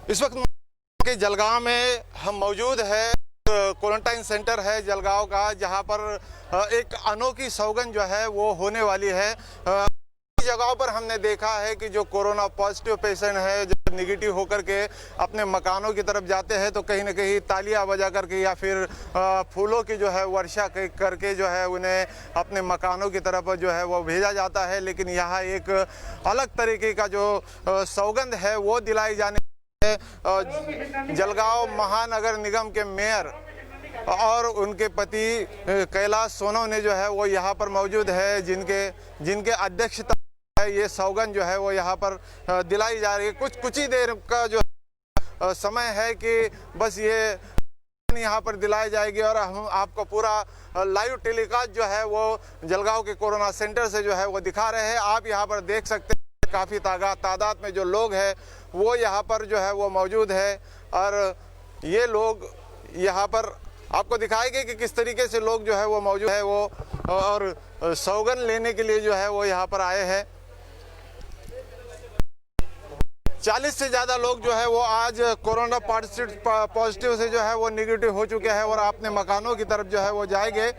इस वक्त के जलगांव में हम मौजूद है। क्वारंटाइन सेंटर है जलगांव का, जहां पर एक अनोखी सौगंध जो है वो होने वाली है। जगहों पर हमने देखा है कि जो कोरोना पॉजिटिव पेशेंट है, जब निगेटिव होकर के अपने मकानों की तरफ जाते हैं तो कहीं ना कहीं तालियां बजा करके या फिर फूलों की जो है वर्षा करके जो है उन्हें अपने मकानों की तरफ जो है वो भेजा जाता है। लेकिन यहाँ एक अलग तरीके का जो सौगंध है वो दिलाई जाने है। जलगांव महानगर निगम के मेयर और उनके पति कैलाश सोनवने जो है वो यहाँ पर मौजूद है, जिनके अध्यक्षता है ये सौगंध जो है वो यहाँ पर दिलाई जा रही है। कुछ ही देर का जो समय है कि बस ये यहाँ पर दिलाई जाएगी और हम आपको पूरा लाइव टेलीकास्ट जो है वो जलगांव के कोरोना सेंटर से जो है वो दिखा रहे हैं। आप यहाँ पर देख सकते हैं काफ़ी तादाद में जो लोग हैं वो यहाँ पर जो है वो मौजूद है और ये लोग यहाँ पर आपको दिखाएंगे कि किस तरीके से लोग जो है वो मौजूद है वो और सौगंध लेने के लिए जो है वो यहाँ पर आए हैं। 40 से ज़्यादा लोग जो है वो आज कोरोना पॉजिटिव से जो है वो निगेटिव हो चुके हैं और अपने मकानों की तरफ जो है वो जाएंगे।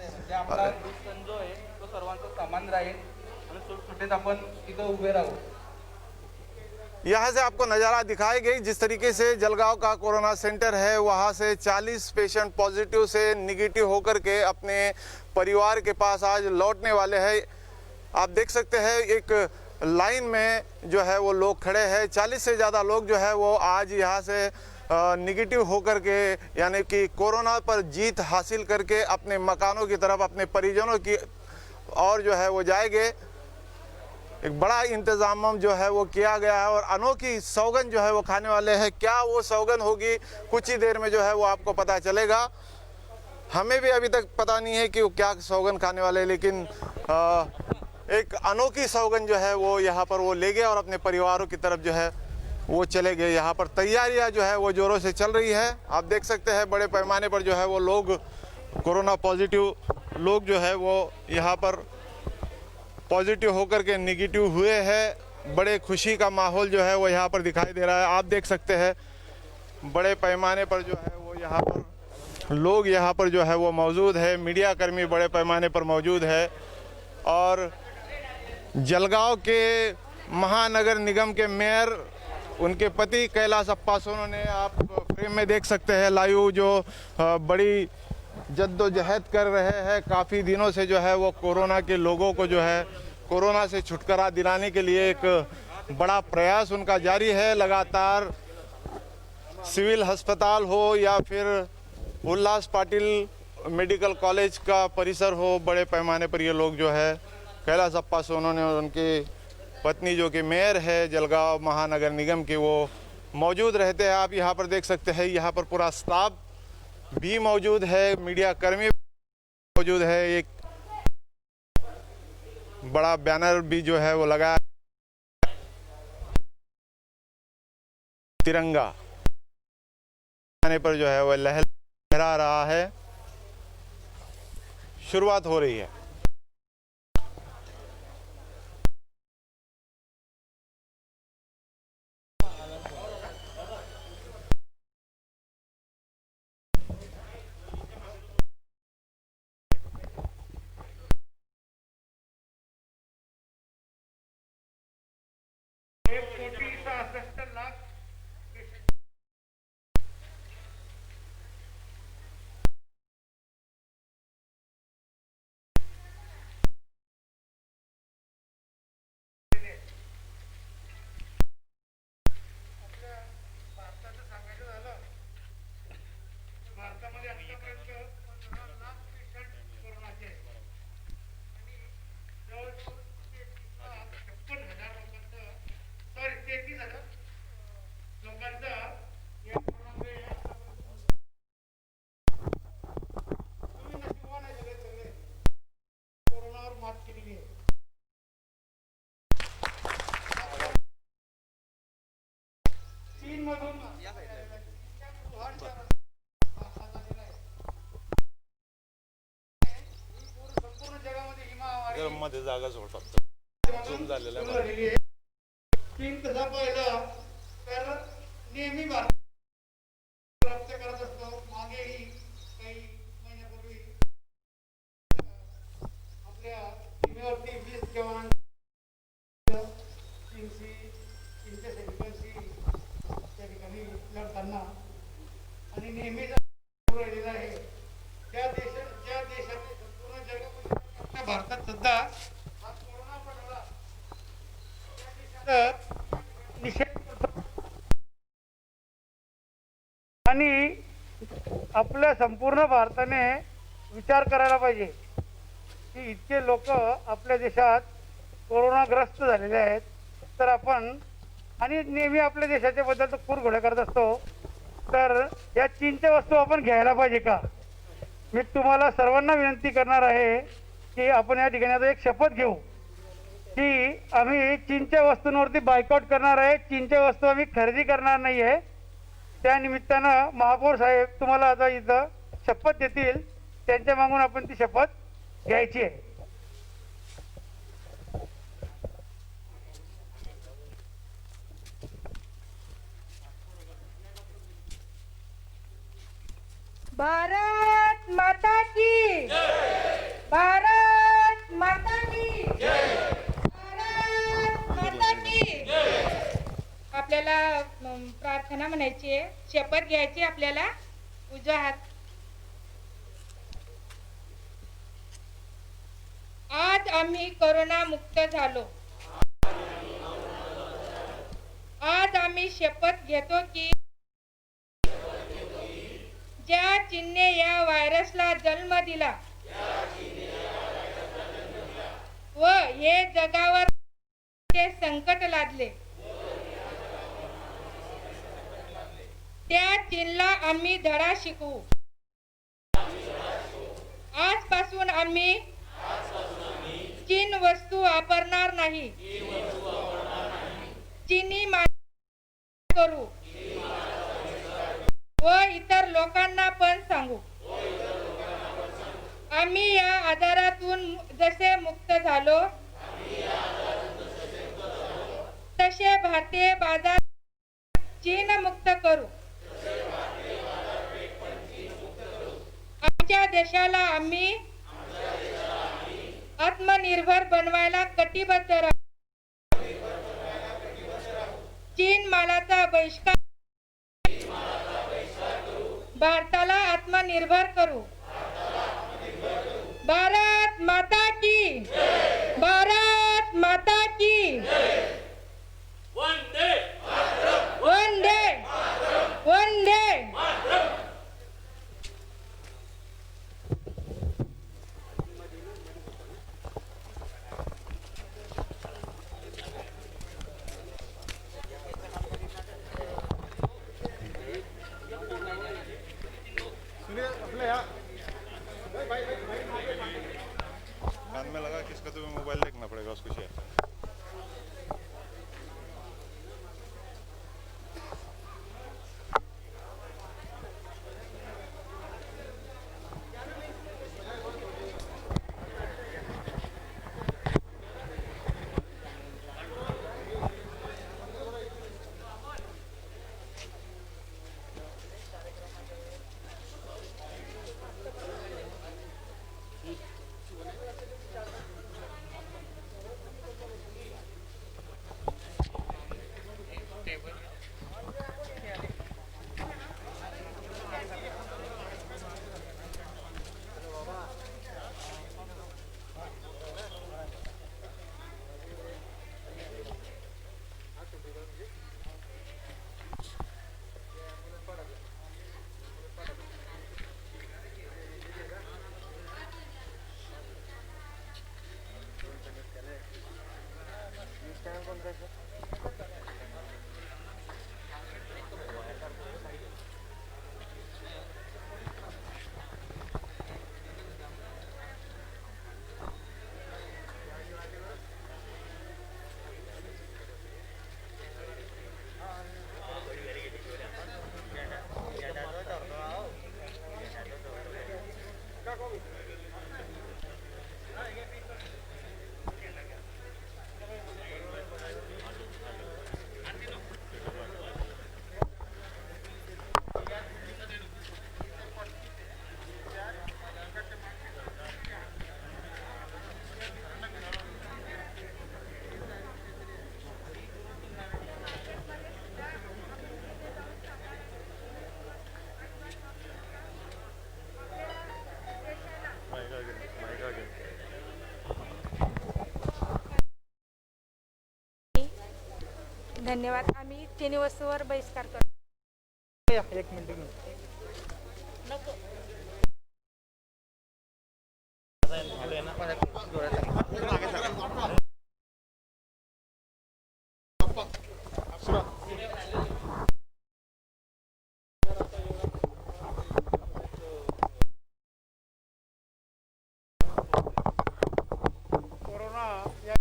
यहाँ से आपको नज़ारा दिखाई गई जिस तरीके से जलगांव का कोरोना सेंटर है, वहाँ से 40 पेशेंट पॉजिटिव से निगेटिव होकर के अपने परिवार के पास आज लौटने वाले हैं। आप देख सकते हैं एक लाइन में जो है वो लोग खड़े हैं। 40 से ज़्यादा लोग जो है वो आज यहाँ से निगेटिव होकर के यानी कि कोरोना पर जीत हासिल करके अपने मकानों की तरफ अपने परिजनों की और जो है वो जाएंगे। एक बड़ा इंतजाम जो है वो किया गया है और अनोखी सौगंध जो है वो खाने वाले हैं। क्या वो सौगंध होगी कुछ ही देर में जो है वो आपको पता चलेगा। हमें भी अभी तक पता नहीं है कि वो क्या सौगंध खाने वाले हैं, लेकिन एक अनोखी सौगंध जो है वो यहाँ पर वो ले गए और अपने परिवारों की तरफ जो है वो चले गए। यहाँ पर तैयारियाँ जो है वो ज़ोरों से चल रही है। आप देख सकते हैं बड़े पैमाने पर जो है वो लोग कोरोना पॉजिटिव लोग जो है वो यहाँ पर पॉजिटिव होकर के निगेटिव हुए हैं। बड़े खुशी का माहौल जो है वो यहाँ पर दिखाई दे रहा है। आप देख सकते हैं बड़े पैमाने पर जो है वो यहाँ पर लोग यहाँ पर जो है वो मौजूद है। मीडिया कर्मी बड़े पैमाने पर मौजूद है और जलगांव के महानगर निगम के मेयर उनके पति कैलाश सोनवने आप फ्रेम में देख सकते हैं लाइव, जो बड़ी जद्दोजहद कर रहे हैं। काफ़ी दिनों से जो है वो कोरोना के लोगों को जो है कोरोना से छुटकारा दिलाने के लिए एक बड़ा प्रयास उनका जारी है। लगातार सिविल अस्पताल हो या फिर उल्लास पाटिल मेडिकल कॉलेज का परिसर हो, बड़े पैमाने पर ये लोग जो है कैलाश सोनवने और उनकी पत्नी जो कि मेयर है जलगांव महानगर निगम की, वो मौजूद रहते हैं। आप यहाँ पर देख सकते हैं यहाँ पर पूरा स्टाफ भी मौजूद है, मीडिया कर्मी मौजूद है। एक बड़ा बैनर भी जो है वो लगा तिरंगा पर जो है वो लहरा रहा है। शुरुआत हो रही है। मध्ये जागा सोडतात झूम झालेला आहे. 3 तास पहिलं तर नेहमी असताना आणि नेहमीच राहिलेला आहे. ज्या देशाने संपूर्ण जगामध्ये आपल्या भारतात सुद्धा हा कोरोना पडला तर निषेध करतो. आणि आपल्या संपूर्ण भारताने विचार करायला पाहिजे की इतके लोक आपल्या देशात कोरोनाग्रस्त झालेले आहेत, तर आपण आणि नेहमी आपल्या देशाच्या बद्दल तर कुरघोड्या करत असतो, तर या चीनच्या वस्तू आपण घ्यायला पाहिजे का? मी तुम्हाला सर्वांना विनंती करणार आहे की आपण या ठिकाणी आता एक शपथ घेऊ की आम्ही चीनच्या वस्तूंवरती बायकॉट करणार आहे. चीनच्या वस्तू आम्ही खरेदी करणार नाही आहे. त्या निमित्तानं महापौर साहेब तुम्हाला आता इथं शपथ देतील, त्यांच्या मागून आपण ती शपथ घ्यायची आहे. भारत माता की भारत माता की भारत माता की. आपल्याला प्रार्थना म्हणायची आहे, शपथ घ्यायची आपल्याला. उजवा हात. आज आम्ही कोरोना मुक्त झालो. आज आम्ही शपथ घेतो की ज्या चीनने या व्हायरसला जन्म दिला व हे जगावर संकट लादले, त्या चीनला आम्ही धडा शिकवू. आजपासून आम्ही चीन वस्तू वापरणार नाही. चीनी माल करू व इतर लोकांना पण सांगू. आम्ही या आजारातून जसे मुक्त झालो तसे भारतीय बाजार चीन मुक्त करू. आमच्या देशाला आम्ही आत्मनिर्भर बनवायला कटिबद्ध राहू. चीन मालाचा बहिष्कार, भारताला आत्मनिर्भर करू. भारत माता की भारत माता की. वंदे वंदे वंदे. कान में लगा कि इसका तुम्हें मोबाइल देखना पड़ेगा उसको शेयर. धन्यवाद. आम्ही तिन्ही वस्तूवर बहिष्कार करतो. एक मिनिट घेऊन. कोरोना या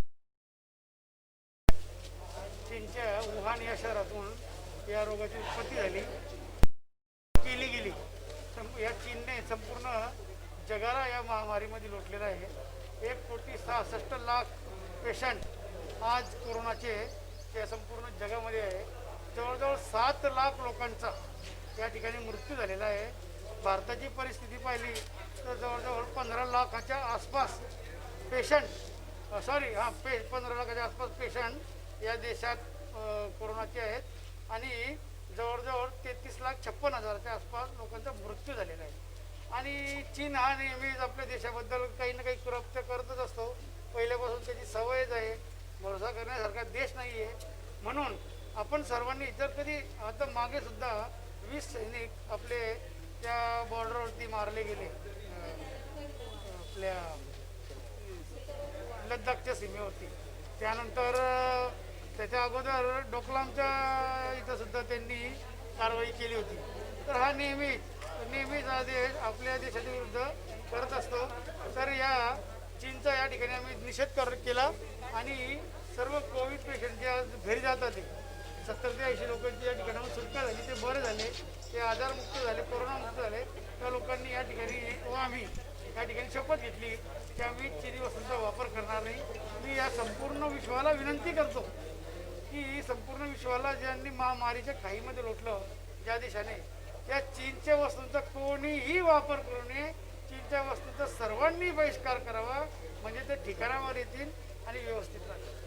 चीनच्या वुहान या शहरातून या रोगाची उत्पत्ती झाली केली गेली. या चीनने संपूर्ण जगाला या महामारीमध्ये लोटलेलं आहे. 1,66,00,000 पेशंट आज कोरोनाचे या संपूर्ण जगामध्ये आहे. जवळजवळ 7 लाख लोकांचा या ठिकाणी मृत्यू झालेला आहे. भारताची परिस्थिती पाहिली तर जवळजवळ 15 लाखाच्या आसपास पेशंट 15 लाखाच्या आसपास पेशंट या देशात कोरोनाचे आहेत आणि जवळजवळ 33,56,000च्या आसपास लोकांचा मृत्यू झालेला आहे. आणि चीन हा नेहमीच आपल्या देशाबद्दल काही ना काही कृत्य करतच असतो. पहिल्यापासून त्याची सवयच आहे. भरोसा करण्यासारखा देश नाही आहे. म्हणून आपण सर्वांनी जर कधी आता मागे सुद्धा 20 सैनिक आपले त्या बॉर्डरवरती मारले गेले आपल्या लद्दाखच्या सीमेवरती. त्यानंतर त्याच्या अगोदर डोकलामच्या इथं सुद्धा त्यांनी कारवाई केली होती. तर हा नेहमीच हा देश आपल्या देशाच्या विरुद्ध करत असतो. तर या चीनचा या ठिकाणी आम्ही निषेध केला आणि सर्व कोविड पेशंट जे आज घरी जातात ते 70 ते 80 लोकांची या ठिकाणाहून सुटका झाली. ते बरे झाले, ते आजारमुक्त झाले, कोरोनामुक्त झाले. त्या लोकांनी या ठिकाणी व आम्ही या ठिकाणी शपथ घेतली की आम्ही चिनी वस्तूंचा वापर करणार नाही. मी या संपूर्ण विश्वाला विनंती करतो की संपूर्ण विश्वाला ज्यांनी महामारीच्या खाईमध्ये लोटलं ज्या देशाने, त्या चीनच्या वस्तूंचा कोणीही वापर करू नये. चीनच्या वस्तूंचा सर्वांनी बहिष्कार करावा म्हणजे ते ठिकाणावर येतील आणि व्यवस्थित राहतील.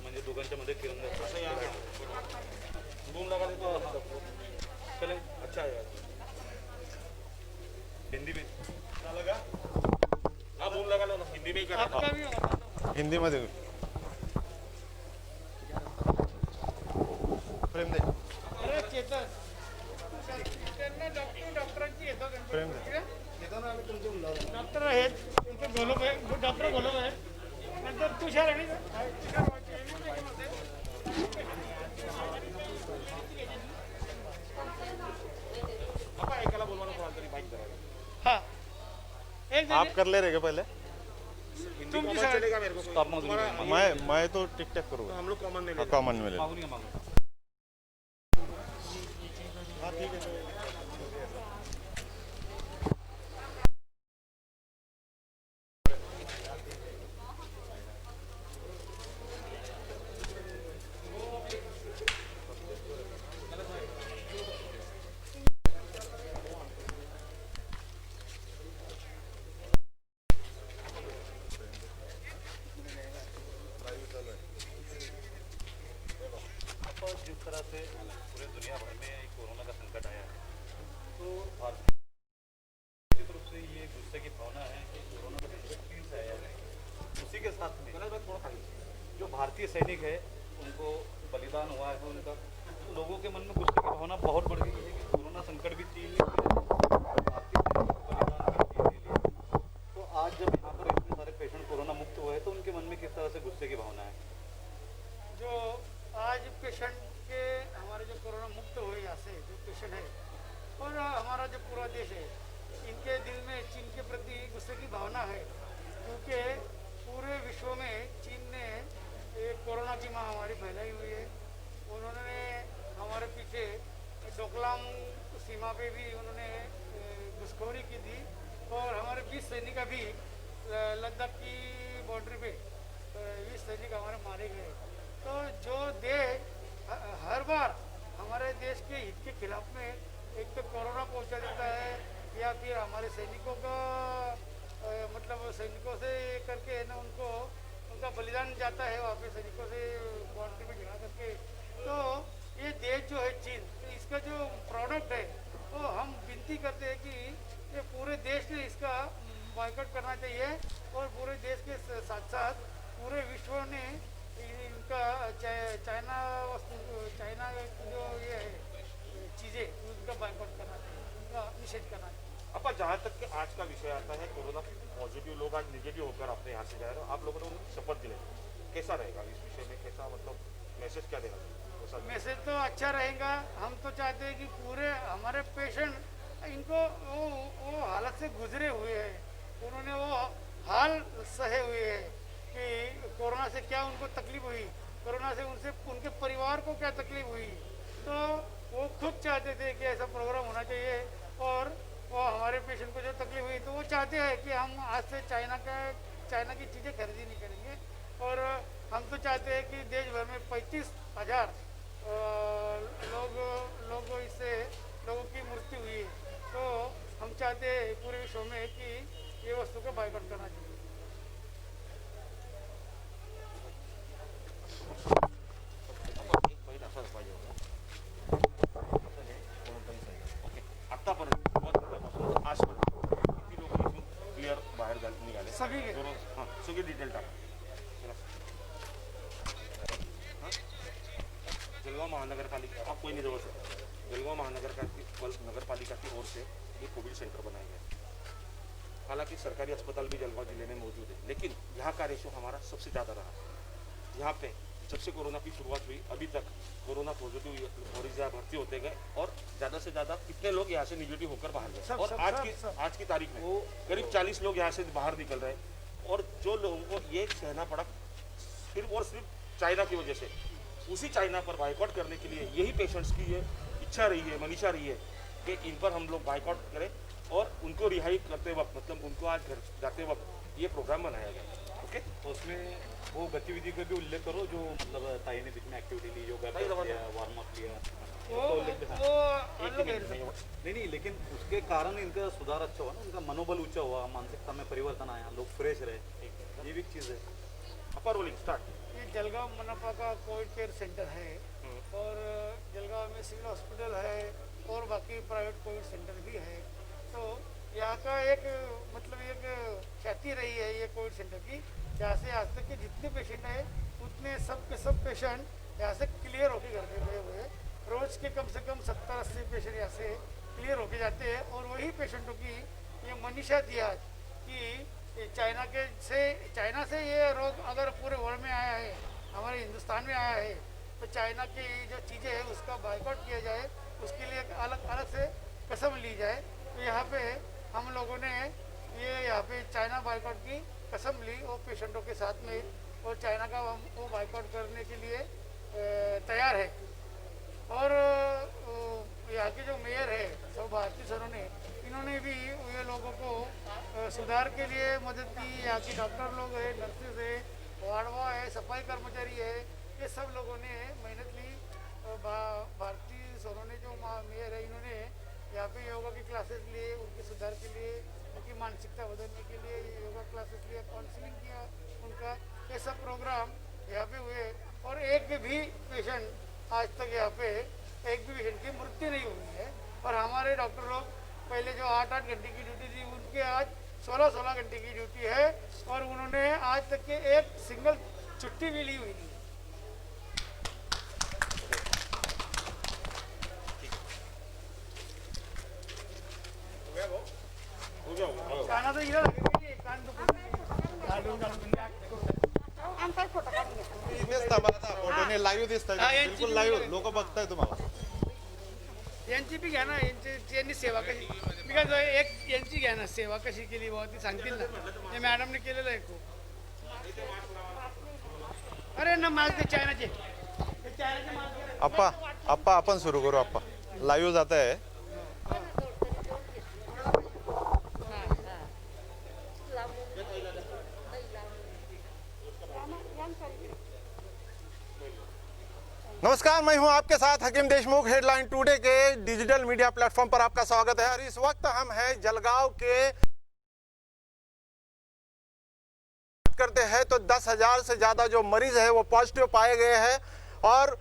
म्हणजे दोघांच्या मध्ये किरण बूम लगा देते चले. अच्छा है हिंदी में लगा. हाँ बूम लगा लो ना. हिंदी में ही करा. आपका भी होगा. हिंदी मध्ये प्रेम दे. अरे चेतन त्यांना डॉक्टरांची येतो प्रेम दे. डॉक्टर आहेत इथे गोलब आहे. डॉक्टर गोलब आहेत. नंतर तुषार आणि ऐकायला बोलवा ना कोणाला तरी बाईक करायला. हाँ एक आप कर ले रहे क्या पहले? हिंदी कॉमन चलेगा मेरे को. मैं तो टिक टैक करूँगा. हम लोग कॉमन में ले. कॉमन में ले. मांगू नहीं मांगू. हाँ ठीक है. जिस तरह से पूरे दुनिया भर में कोरोना का संकट आया है तो भारत की तरफ से ये गुस्से की भावना है कि कोरोना का संकट चीन से आया है. उसी के साथ में जो भारतीय सैनिक है उनको बलिदान हुआ है उनका लोगों के मन में गुस्से की भावना बहुत बढ़ गई है कि कोरोना संकट भी चीन ने भारतीय सैनिक को बलिदान भी चीन ने लिया. तो आज जब यहाँ पर इतने सारे पेशेंट कोरोना मुक्त हुए हैं तो उनके मन में किस तरह से गुस्से की भावना है. जो आज पेशेंट के हमारे जो कोरोना मुक्त हुए यहाँ से जो पेशेंट है और हमारा जो पूरा देश है इनके दिल में चीन के प्रति गुस्से की भावना है. क्योंकि पूरे विश्व में चीन ने एक कोरोना की महामारी फैलाई हुई है. उन्होंने हमारे पीछे डोकलाम सीमा पे भी उन्होंने घुसखोरी की थी और हमारे 20 सैनिक अभी लद्दाख की बॉर्डर पे 20 सैनिक हमारे मारे गए. तो जो देश हर बार हमारे देश के हित के खिलाफ में एक तो कोरोना पहुंचा देता है या फिर हमारे सैनिकों का मतलब मतलब सैनिकों से करके है ना उनको उनका बलिदान जाता है वहाँ पे सैनिकों से बाउंड्री में खड़ा करके। तो ये देश जो है चीन, तो इसका जो प्रोडक्ट है वो हम विनती करते हैं कि ये पूरे देश ने इसका बॉयकॉट करना चाहिए और पूरे देश के साथ साथ पूरे विश्व ने इनका चाइना जो ये है चीज़ें उनका बॉयकॉट करना चाहिए, उनका निषेध करना चाहिए। अपा जहाँ तक कि आज का विषय आता है कोरोना पॉजिटिव लोग आज निगेटिव होकर अपने यहाँ से जा रहे हो, आप लोगों ने उनको शपथ दिलाई, कैसा रहेगा इस विषय में, कैसा मतलब मैसेज क्या देगा? मैसेज तो अच्छा रहेगा। हम तो चाहते हैं कि पूरे हमारे पेशेंट इनको वो हालत से गुजरे हुए हैं, उन्होंने वो हाल सहे हुए हैं कि कोरोना से क्या उनको तकलीफ हुई, कोरोना से उनके परिवार को क्या तकलीफ हुई। तो वो खुद चाहते थे कि ऐसा प्रोग्राम होना चाहिए और वो हमारे पेशेंट को जो तकलीफ हुई तो वो चाहते हैं कि हम आज से चाइना की चीज़ें खरीदी नहीं करेंगे। और हम तो चाहते हैं कि देश भर में 35,000 लोग इससे लोगों की मृत्यु हुई है। तो हम चाहते हैं पूरे विश्व में कि ये वस्तु का बाइकआउट करना चाहिए। सभी के हाँ, सगळी डिटेल टाका. जलगांव महानगरपालिका आप कोई नहीं जवळ जलगांव नगरपालिका की ओर से ये कोविड सेंटर बनाया गया। हालांकि सरकारी अस्पताल भी जलगांव जिले में मौजूद है, लेकिन यहाँ का रेशो हमारा सबसे ज़्यादा रहा। यहाँ पे जब से कोरोना की शुरुआत हुई अभी तक कोरोना पॉजिटिव मरीज यहाँ भर्ती होते गए और ज़्यादा से ज़्यादा कितने लोग यहाँ से निगेटिव होकर बाहर गए। और आज की तारीख में करीब 40 लोग यहाँ से बाहर निकल रहे हैं और जो लोगों को ये सहना पड़ा सिर्फ और सिर्फ चाइना की वजह से। उसी चाइना पर बाइकआउट करने के लिए यही पेशेंट्स की ये इच्छा रही है, मनीषा रही है कि इन पर हम लोग बाइकआउट करें और उनको रिहाई करते वक्त मतलब उनको आज घर जाते वक्त ये प्रोग्राम बनाया गया। ओके, तो उसमें वो गतिविधि का भी उल्लेख करो जो मतलब ताई ने बीच में एक्टिविटी ली, योगा किया, वार्म अप किया, नहीं, लेकिन उसके कारण इनका सुधार अच्छा हुआ ना, उनका मनोबल ऊंचा हुआ, मानसिकता में परिवर्तन आया, लोग फ्रेश रहे, ये भी एक चीज़ है। अपर रोलिंग स्टार्ट। ये जलगांव मनपा का कोविड केयर सेंटर है और जलगांव में सिविल हॉस्पिटल है और बाकी प्राइवेट कोविड सेंटर भी है। तो यहाँ का एक मतलब एक ख्याति रही है ये कोविड सेंटर की, यहाँ से आज तक के जितने पेशेंट हैं उतने सब के सब पेशेंट यहाँ से क्लियर होके घर पे गए हुए हैं। रोज़ के कम से कम 70-80 पेशेंट यहाँ से क्लियर होके जाते हैं और वही पेशेंटों की ये मनीषा थी आज कि चाइना से ये रोग अगर पूरे वर्ल्ड में आया है, हमारे हिंदुस्तान में आया है, तो चाइना की जो चीज़ें हैं उसका बाइकआउट किया जाए, उसके लिए अलग से कसम ली जाए। तो यहाँ पे हम लोगों ने यहाँ पे चाइना बाइकआउट की कसम ली और पेशेंटों के साथ में और चाइना का हम वो बाइकआउट करने के लिए तैयार है। और यहाँ के जो मेयर है सब भारती सरोने, इन्होंने भी ये लोगों को सुधार के लिए मदद की। यहाँ की डॉक्टर लोग हैं, नर्सेज है, वार्डवा है, सफाई कर्मचारी है, ये सब लोगों ने मेहनत ली। भारती सरोने जो मेयर है इन्होंने यहाँ पे योगा की क्लासेस लिए, उनके सुधार के लिए, उनकी मानसिकता बदलने के लिए योगा क्लासेस लिए, काउंसलिंग किया उनका, ये सब प्रोग्राम यहाँ पे हुए। और एक भी पेशेंट आज तक यहाँ पे एक भी पेशेंट की मृत्यु नहीं हुई है। और हमारे डॉक्टर लोग पहले जो 8-8 घंटे की ड्यूटी थी उनके आज 16-16 घंटे की ड्यूटी है और उन्होंने आज तक के एक सिंगल छुट्टी भी ली हुई नहीं। गाना तो इधर इथेच थांबा आता, फोटोने लाईव्ह दिसतंय, बिलकुल लाईव्ह, लोक बघताय तुम्हाला। यांची बी घ्या ना, यांची सेवा कशी, बिकॉज एक यांची घ्या ना, सेवा कशी केली बाबा ती सांगतील ना, हे मॅडमने केलेलं आहे खूप। अरे ना मास्क दे चायनाचे अप्पा आपण सुरू करू। अप्पा लाईव्ह जात आहे। नमस्कार, मैं हूं आपके साथ हकीम देशमुख। हेडलाइन टुडे के डिजिटल मीडिया प्लेटफॉर्म पर आपका स्वागत है और इस वक्त हम हैं जलगांव के करते हैं तो 10,000 से ज़्यादा जो मरीज है वो पॉजिटिव पाए गए हैं। और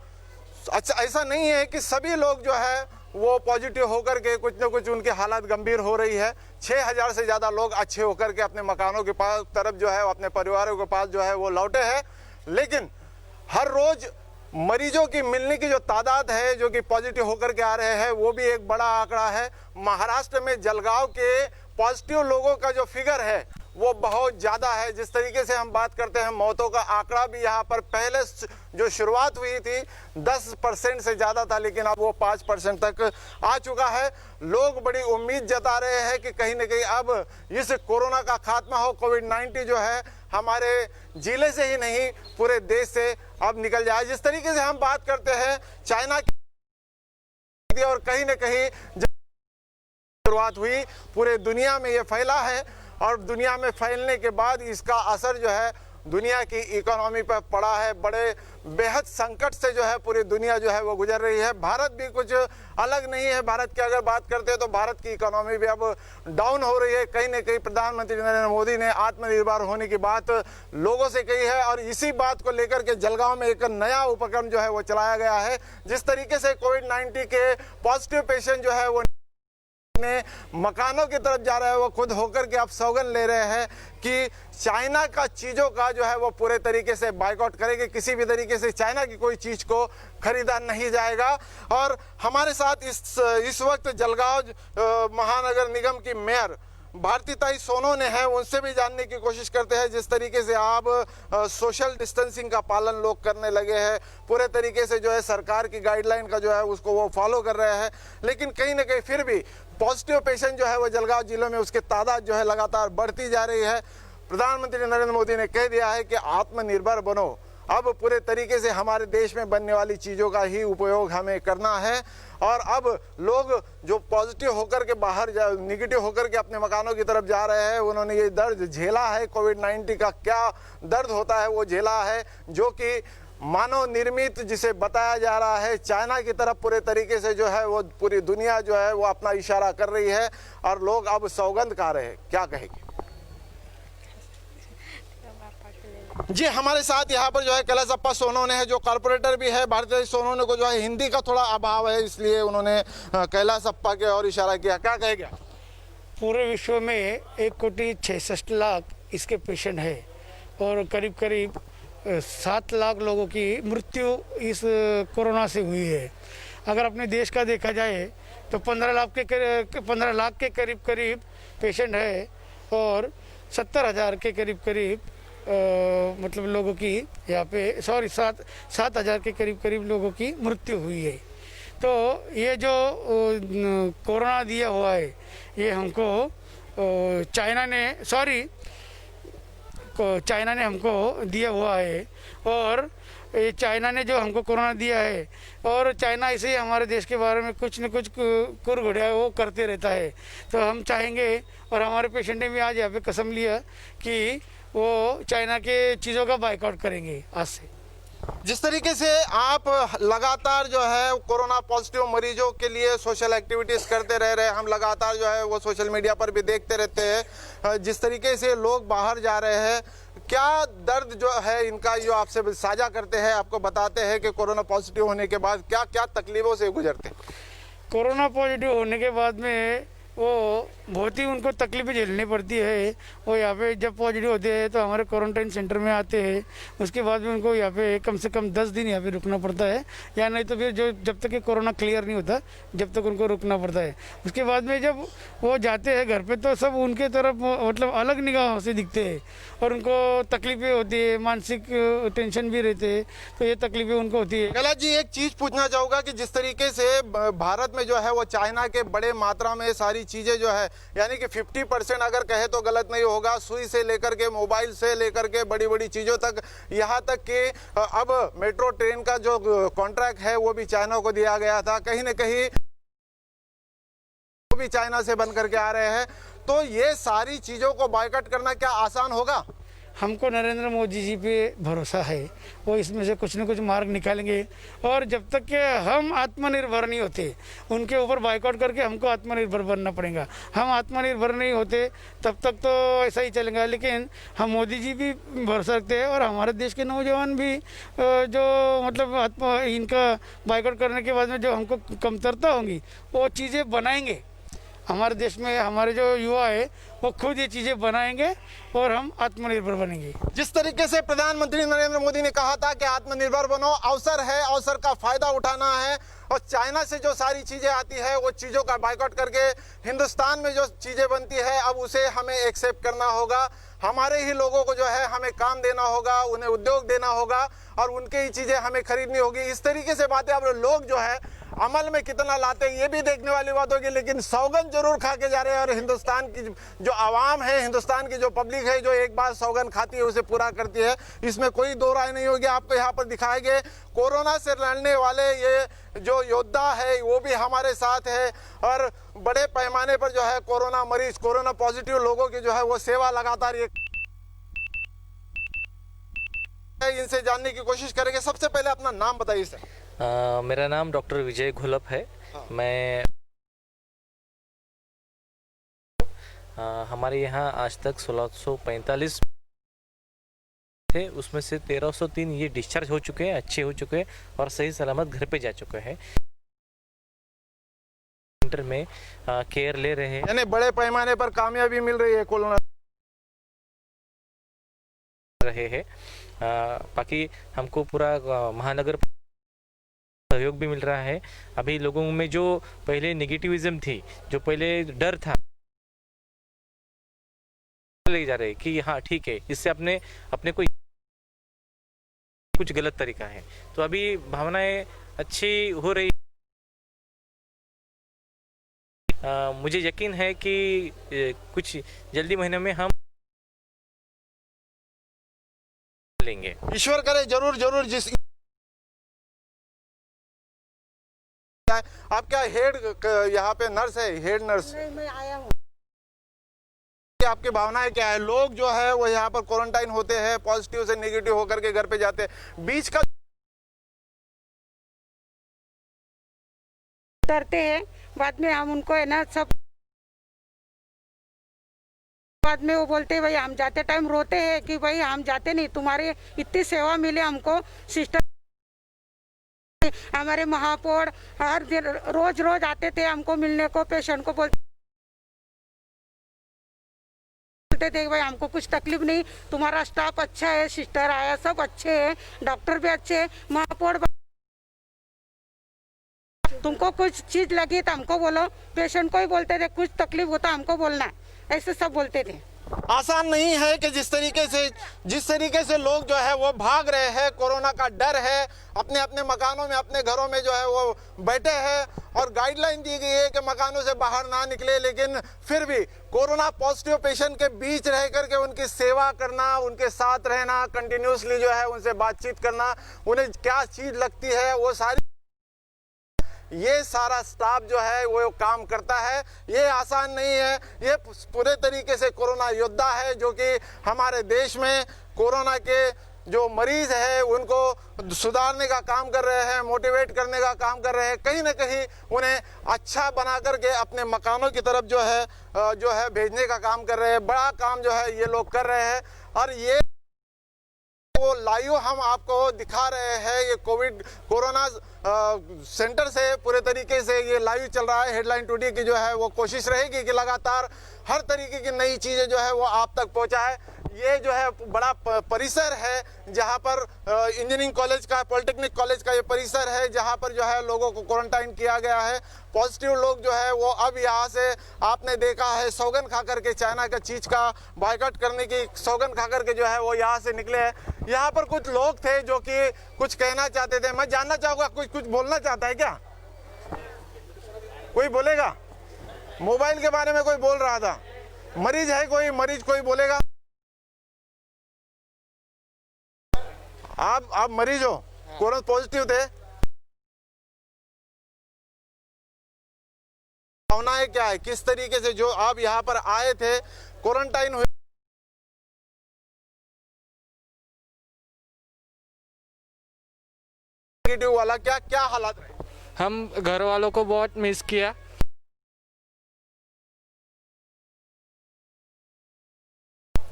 अच्छा, ऐसा नहीं है कि सभी लोग जो है वो पॉजिटिव होकर के कुछ न कुछ उनकी हालत गंभीर हो रही है। 6,000 से ज़्यादा लोग अच्छे होकर के अपने मकानों के पास तरफ जो है अपने परिवारों के पास जो है वो लौटे हैं। लेकिन हर रोज मरीजों की मिलने की जो तादाद है जो कि पॉजिटिव होकर के आ रहे हैं वो भी एक बड़ा आंकड़ा है। महाराष्ट्र में जलगांव के पॉजिटिव लोगों का जो फिगर है वो बहुत ज़्यादा है। जिस तरीके से हम बात करते हैं मौतों का आंकड़ा भी यहाँ पर पहले जो शुरुआत हुई थी 10% से ज़्यादा था, लेकिन अब वो 5% तक आ चुका है। लोग बड़ी उम्मीद जता रहे हैं कि कहीं ना कहीं अब इस कोरोना का खात्मा हो, कोविड-19 जो है हमारे जिले से ही नहीं पूरे देश से अब निकल जाए। जिस तरीके से हम बात करते हैं चाइना की, और कहीं ना कहीं शुरुआत हुई पूरे दुनिया में ये फैला है और दुनिया में फैलने के बाद इसका असर जो है दुनिया की इकोनॉमी पर पड़ा है। बड़े बेहद संकट से जो है पूरी दुनिया जो है वो गुजर रही है। भारत भी कुछ अलग नहीं है। भारत की अगर बात करते हैं तो भारत की इकोनॉमी भी अब डाउन हो रही है। कहीं ना कहीं प्रधानमंत्री नरेंद्र मोदी ने आत्मनिर्भर होने की बात लोगों से कही है और इसी बात को लेकर के जलगांव में एक नया उपक्रम जो है वो चलाया गया है। जिस तरीके से कोविड-19 के पॉजिटिव पेशेंट जो है वो मकानों की तरफ जा रहे हैं, वो खुद होकर के अब सौगंध ले रहे हैं कि चाइना का चीज़ों का जो है वो पूरे तरीके से बायकॉट करेंगे। किसी भी तरीके से चाइना की कोई चीज़ को खरीदा नहीं जाएगा। और हमारे साथ इस वक्त जलगांव महानगर निगम की मेयर भारतीताई सोनोने है, उनसे भी जानने की कोशिश करते हैं। जिस तरीके से आप सोशल डिस्टेंसिंग का पालन लोग करने लगे हैं, पूरे तरीके से जो है सरकार की गाइडलाइन का जो है उसको वो फॉलो कर रहे हैं, लेकिन कहीं ना कहीं फिर भी पॉजिटिव पेशेंट जो है वो जलगांव जिले में उसकी तादाद जो है लगातार बढ़ती जा रही है। प्रधानमंत्री नरेंद्र मोदी ने कह दिया है कि आत्मनिर्भर बनो। अब पूरे तरीके से हमारे देश में बनने वाली चीज़ों का ही उपयोग हमें करना है। और अब लोग जो पॉजिटिव होकर के बाहर निगेटिव होकर के अपने मकानों की तरफ जा रहे हैं, उन्होंने ये दर्द झेला है। कोविड-19 का क्या दर्द होता है वो झेला है, जो कि मानव निर्मित जिसे बताया जा रहा है चाइना की तरफ पूरे तरीके से जो है वो पूरी दुनिया जो है वो अपना इशारा कर रही है और लोग अब सौगंध खा रहे हैं। क्या कहेंगे जी? हमारे साथ यहाँ पर जो है कैलाशप्पा सोनोने है, जो कॉर्पोरेटर भी है। भारतीय सोनोने को जो है हिंदी का थोड़ा अभाव है, इसलिए उन्होंने कैलाशप्पा के और इशारा किया। क्या कहेंगे? पूरे विश्व में 1,66,00,000 इसके पेशेंट है और करीब करीब 7 लाख लोगों की मृत्यु इस कोरोना से हुई है। अगर अपने देश का देखा जाए तो 15 लाख के करीब पेशेंट है और 70,000 के करीब मतलब लोगों की यहाँ पे 7,000 के करीब लोगों की मृत्यु हुई है। तो ये जो कोरोना दिया हुआ है ये हमको चाइना ने हमको दिया हुआ है। और ये चाइना ने जो हमको कोरोना दिया है और चाइना इसे हमारे देश के बारे में कुछ न कुछ कुरघुड़िया वो करते रहता है। तो हम चाहेंगे और हमारे पेशेंट ने भी आज यहाँ पे कसम लिया कि वो चाइना के चीज़ों का बायकॉट करेंगे आज से। जिस तरीके से आप लगातार जो है कोरोना पॉजिटिव मरीजों के लिए सोशल एक्टिविटीज़ करते रह रहे हैं, हम लगातार जो है वो सोशल मीडिया पर भी देखते रहते हैं जिस तरीके से लोग बाहर जा रहे हैं, क्या दर्द जो है इनका जो आपसे साझा करते हैं, आपको बताते हैं कि कोरोना पॉजिटिव होने के बाद क्या क्या तकलीफ़ों से गुजरते हैं? कोरोना पॉजिटिव होने के बाद में वो बहुत ही उनको तकलीफ़ें झेलनी पड़ती है। वो यहाँ पे जब पॉजिटिव होते हैं तो हमारे क्वारंटाइन सेंटर में आते हैं, उसके बाद में उनको यहाँ पे कम से कम 10 दिन यहाँ पे रुकना पड़ता है, या नहीं तो फिर जब तक ये कोरोना क्लियर नहीं होता जब तक उनको रुकना पड़ता है। उसके बाद में जब वो जाते हैं घर पे तो सब उनके तरफ मतलब अलग निगाहों से दिखते हैं और उनको तकलीफ़ें होती है, मानसिक टेंशन भी रहते हैं, तो ये तकलीफ़ें उनको होती है। कैलाश जी, एक चीज़ पूछना चाहूँगा कि जिस तरीके से भारत में जो है वो चाइना के बड़े मात्रा में सारी चीज़ें जो है यानी कि 50% अगर कहे तो गलत नहीं होगा, सुई से लेकर के मोबाइल से लेकर के बड़ी बड़ी चीज़ों तक, यहाँ तक कि अब मेट्रो ट्रेन का जो कॉन्ट्रैक्ट है वो भी चाइना को दिया गया था, कहीं ना कहीं वो भी चाइना से बन करके आ रहे हैं। तो ये सारी चीज़ों को बायकॉट करना क्या आसान होगा? हमको नरेंद्र मोदी जी पे भरोसा है, वो इसमें से कुछ न कुछ मार्ग निकालेंगे। और जब तक कि हम आत्मनिर्भर नहीं होते, उनके ऊपर बाइकआउट करके हमको आत्मनिर्भर बनना पड़ेगा। हम आत्मनिर्भर नहीं होते तब तक तो ऐसा ही चलेगा। लेकिन हम मोदी जी भी भरोसा रखते हैं और हमारे देश के नौजवान भी जो मतलब इनका बाइकआउट करने के बाद में जो हमको कमतरता होंगी वो चीज़ें बनाएंगे। हमारे देश में हमारे जो युवा है वो खुद ये चीज़ें बनाएंगे और हम आत्मनिर्भर बनेंगे। जिस तरीके से प्रधानमंत्री नरेंद्र मोदी ने कहा था कि आत्मनिर्भर बनो, अवसर है, अवसर का फायदा उठाना है और चाइना से जो सारी चीजें आती है वो चीजों का बाइकआउट करके हिंदुस्तान में जो चीजें बनती है अब उसे हमें एक्सेप्ट करना होगा। हमारे ही लोगों को जो है हमें काम देना होगा, उन्हें उद्योग देना होगा और उनके ही चीजें हमें खरीदनी होगी। इस तरीके से बातें अब लोग जो है अमल में कितना लाते हैं ये भी देखने वाली बात होगी। लेकिन सौगंध जरूर खा के जा रहे हैं और हिंदुस्तान की जो आवाम है, हिंदुस्तान की जो पब्लिक है, जो एक बार सौगंध खाती है उसे पूरा करती है, इसमें कोई दो राय नहीं होगी। आपको यहाँ पर दिखाएंगे कोरोना से लड़ने वाले ये जो योद्धा है वो भी हमारे साथ है और बड़े पैमाने पर जो है कोरोना मरीज, कोरोना पॉजिटिव लोगों की जो है वो सेवा लगातार ये इनसे जानने की कोशिश करेंगे। सबसे पहले अपना नाम बताइए सर। मेरा नाम डॉक्टर विजय घोलप है। मैं हमारे यहाँ आज तक 1645 थे, उसमें से 1303 ये डिस्चार्ज हो चुके हैं, अच्छे हो चुके हैं और सही सलामत घर पे जा चुके हैं। सेंटर में केयर ले रहे हैं, यानी बड़े पैमाने पर कामयाबी मिल रही है कोरोना रहे हैं। बाकी हमको पूरा महानगर सहयोग भी मिल रहा है। अभी लोगों में जो पहले नेगेटिविज्म थी, जो पहले डर था, ले जा रहे कि हाँ ठीक है, इससे अपने को कुछ गलत तरीका है, तो अभी भावनाएं अच्छी हो रही। मुझे यकीन है कि कुछ जल्दी महीने में हम लेंगे। ईश्वर करे जरूर जरूर। जिस आप क्या हेड यहाँ पे नर्स है, हेड नर्स? नहीं, मैं आया हूँ। आपकी भावनाएं क्या है? लोग जो है वो यहाँ पर क्वारंटाइन होते हैं, पॉजिटिव से नेगेटिव होकर के घर पे जाते हैं, बीच का डरते हैं, बाद में हम उनको है ना सब बाद में वो बोलते हैं भाई हम जाते टाइम रोते हैं कि भाई हम जाते नहीं, तुम्हारी इतनी सेवा मिले हमको। सिस्टर हमारे महापौर हर दिन रोज आते थे हमको मिलने को, पेशेंट को बोलते थे भाई हमको कुछ तकलीफ नहीं, तुम्हारा स्टाफ अच्छा है, सिस्टर आया सब अच्छे हैं, डॉक्टर भी अच्छे हैं, महापौर तुमको कुछ चीज लगी तो हमको बोलो। पेशेंट को ही बोलते थे कुछ तकलीफ होता हमको बोलना, ऐसे सब बोलते थे। आसान नहीं है कि जिस तरीके से लोग जो है वो भाग रहे हैं, कोरोना का डर है, अपने अपने मकानों में, अपने घरों में जो है वो बैठे हैं और गाइडलाइन दी गई है कि मकानों से बाहर ना निकले। लेकिन फिर भी कोरोना पॉजिटिव पेशेंट के बीच रह करके उनकी सेवा करना, उनके साथ रहना, कंटिन्यूसली जो है उनसे बातचीत करना, उन्हें क्या चीज लगती है वो सारी, ये सारा स्टाफ जो है वो काम करता है। ये आसान नहीं है, ये पूरे तरीके से कोरोना योद्धा है जो कि हमारे देश में कोरोना के जो मरीज है उनको सुधारने का काम कर रहे हैं, मोटिवेट करने का काम कर रहे हैं, कहीं ना कहीं उन्हें अच्छा बना करके अपने मकानों की तरफ जो है भेजने का काम कर रहे हैं। बड़ा काम जो है ये लोग कर रहे हैं और ये वो लाइव हम आपको दिखा रहे हैं। ये कोरोना सेंटर से पूरे तरीके से ये लाइव चल रहा है। हेडलाइन टुडे की जो है वो कोशिश रहेगी कि लगातार हर तरीके की नई चीजें जो है वो आप तक पहुंचाए। ये जो है बड़ा परिसर है जहां पर इंजीनियरिंग कॉलेज का, पॉलिटेक्निक कॉलेज का ये परिसर है जहां पर जो है लोगों को क्वारंटाइन किया गया है। पॉजिटिव लोग जो है वो अब यहाँ से आपने देखा है सौगंध खा करके, चाइना का चीज का बाइकआउट करने की सौगंध खा करके जो है वो यहाँ से निकले हैं। यहाँ पर कुछ लोग थे जो कि कुछ कहना चाहते थे। मैं जानना चाहूंगा कुछ बोलना चाहता है क्या? कोई बोलेगा? मोबाइल के बारे में कोई बोल रहा था, मरीज है कोई, मरीज कोई बोलेगा? आप मरीज हो, कोरोना पॉजिटिव थे, भावनाएं क्या है, किस तरीके से जो आप यहाँ पर आए थे, क्वारंटाइन हुए नेगेटिव वाला, क्या क्या हालात रहे? हम घर वालों को बहुत मिस किया।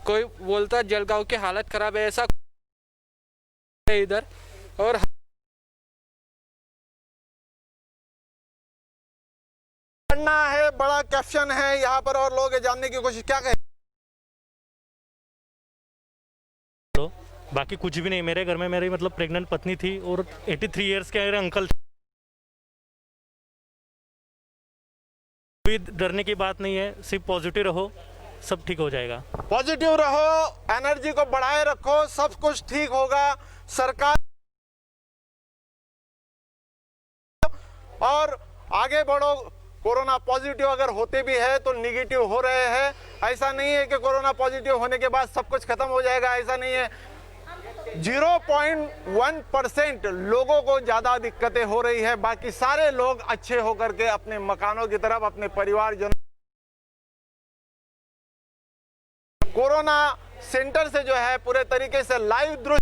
कोई बोलता जलगांव की हालत खराब है, ऐसा इधर और पढ़ना है, बड़ा कैप्शन है यहाँ पर और लोग ये जानने की कोशिश क्या कहें? बाकी कुछ भी नहीं। मेरे घर में मेरी मतलब प्रेग्नेंट पत्नी थी और 83 इयर्स के मेरे अंकल थे। कोई डरने की बात नहीं है, सिर्फ पॉजिटिव रहो, सब ठीक हो जाएगा। पॉजिटिव रहो, एनर्जी को बढ़ाए रखो, सब कुछ ठीक होगा। सरकार और आगे बढ़ो। कोरोना पॉजिटिव अगर होते भी है तो निगेटिव हो रहे हैं। ऐसा नहीं है कि कोरोना पॉजिटिव होने के बाद सब कुछ खत्म हो जाएगा, ऐसा नहीं है। 0.1% लोगों को ज्यादा दिक्कतें हो रही है, बाकी सारे लोग अच्छे होकर के अपने मकानों की तरफ, अपने परिवारजन कोरोना सेंटर से जो है पूरे तरीके से लाइव दृश्य